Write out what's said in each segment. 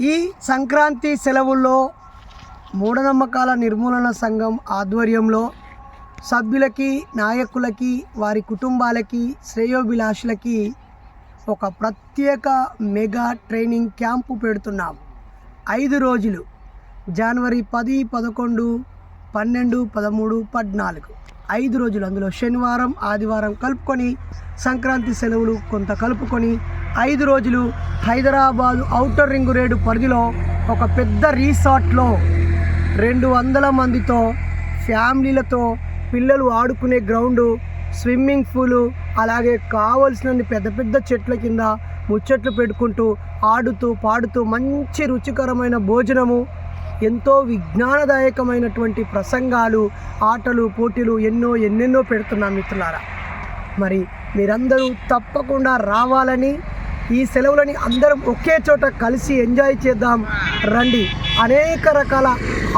ఈ సంక్రాంతి సెలవుల్లో మూఢనమ్మకాల నిర్మూలన సంఘం ఆధ్వర్యంలో సభ్యులకి, నాయకులకి, వారి కుటుంబాలకి, శ్రేయోభిలాషులకి ఒక ప్రత్యేక మెగా ట్రైనింగ్ క్యాంపు పెడుతున్నాం. 5 రోజులు జనవరి 10, 11, 12, 13, 14 5 రోజులు. అందులో శనివారం, ఆదివారం కలుపుకొని సంక్రాంతి సెలవులు కొంత కలుపుకొని 5 రోజులు హైదరాబాద్ ఔటర్ రింగ్ రోడ్ పరిధిలో ఒక పెద్ద రిసార్ట్లో 200 మందితో, ఫ్యామిలీలతో, పిల్లలు ఆడుకునే గ్రౌండు, స్విమ్మింగ్ పూలు, అలాగే కావలసినన్ని పెద్ద పెద్ద చెట్ల కింద ముచ్చట్లు పెట్టుకుంటూ ఆడుతూ పాడుతూ మంచి రుచికరమైన భోజనము, ఎంతో విజ్ఞానదాయకమైనటువంటి ప్రసంగాలు, ఆటలు, పోటీలు ఎన్నెన్నో పెడుతున్నాం మిత్రులారా. మరి మీరందరూ తప్పకుండా రావాలని, ఈ సెలవులని అందరం ఒకే చోట కలిసి ఎంజాయ్ చేద్దాం రండి. అనేక రకాల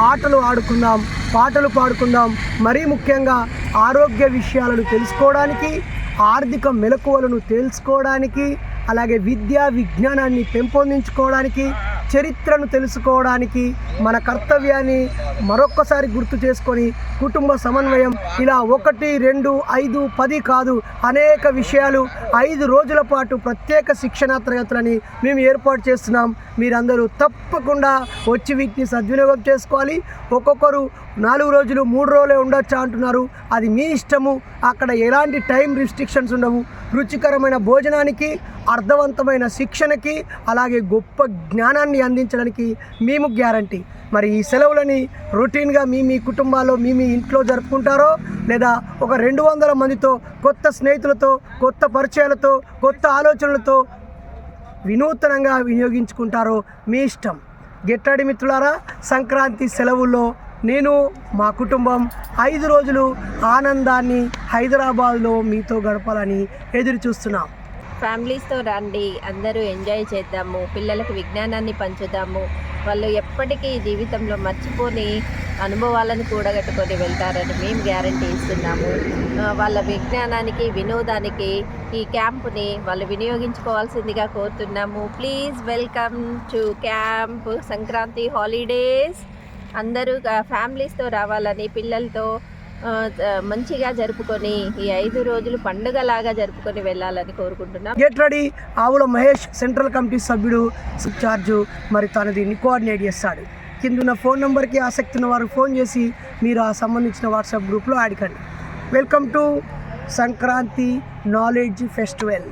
ఆటలు ఆడుకుందాం, పాటలు పాడుకుందాం. మరీ ముఖ్యంగా ఆరోగ్య విషయాలను తెలుసుకోవడానికి, ఆర్థిక మెలకువలను తెలుసుకోవడానికి, అలాగే విద్యా విజ్ఞానాన్ని పెంపొందించుకోవడానికి, చరిత్రను తెలుసుకోవడానికి, మన కర్తవ్యాన్ని మరొక్కసారి గుర్తు చేసుకొని కుటుంబ సమన్వయం, ఇలా 1, 2, 5, 10 కాదు, అనేక విషయాలు 5 రోజుల పాటు ప్రత్యేక శిక్షణా తరగతులని మేము ఏర్పాటు చేస్తున్నాం. మీరందరూ తప్పకుండా వచ్చి వీటిని సద్వినియోగం చేసుకోవాలి. ఒక్కొక్కరు 4 రోజులు 3 రోజులే ఉండొచ్చా అంటున్నారు. అది మీ ఇష్టము. అక్కడ ఎలాంటి టైం రిస్ట్రిక్షన్స్ ఉండవు. రుచికరమైన భోజనానికి, అర్థవంతమైన శిక్షణకి, అలాగే గొప్ప జ్ఞానాన్ని అందించడానికి మేము గ్యారంటీ. మరి ఈ సెలవులని రొటీన్గా మీ కుటుంబాల్లో మీ ఇంట్లో జరుపుకుంటారో, లేదా ఒక 200 మందితో, కొత్త స్నేహితులతో, కొత్త పరిచయాలతో, కొత్త ఆలోచనలతో వినూతనంగా వినియోగించుకుంటారో మీ ఇష్టం. గెట్టాడి మిత్రులారా, సంక్రాంతి సెలవుల్లో నేను, మా కుటుంబం 5 రోజులు ఆనందాన్ని హైదరాబాద్లో మీతో గడపాలని ఎదురు చూస్తున్నాం. ఫ్యామిలీస్తో రండి, అందరూ ఎంజాయ్ చేద్దాము, పిల్లలకు విజ్ఞానాన్ని పంచుదాము. వాళ్ళు ఎప్పటికీ జీవితంలో మర్చిపోని అనుభవాలను కూడగట్టుకొని వెళ్తారని మేము గ్యారంటీ ఇస్తున్నాము. వాళ్ళ విజ్ఞానానికి, వినోదానికి ఈ క్యాంపుని వాళ్ళు వినియోగించుకోవాల్సిందిగా కోరుతున్నాము. Please welcome to camp Sankranti holidays. అందరూ ఫ్యామిలీస్తో రావాలని, పిల్లలతో మంచిగా జరుపుకొని ఈ 5 రోజులు పండుగలాగా జరుపుకొని వెళ్ళాలని కోరుకుంటున్నాం. Get ready. ఆవుల మహేష్ సెంట్రల్ కమిటీ సభ్యుడు, ఇన్ఛార్జు, మరి తను దీన్ని కోఆర్డినేట్ చేస్తాడు. కింద ఫోన్ నెంబర్కి ఆసక్తి ఉన్న వారు ఫోన్ చేసి మీరు ఆ సంబంధించిన వాట్సాప్ గ్రూప్లో యాడ్ కండి. Welcome to Sankranti knowledge festival.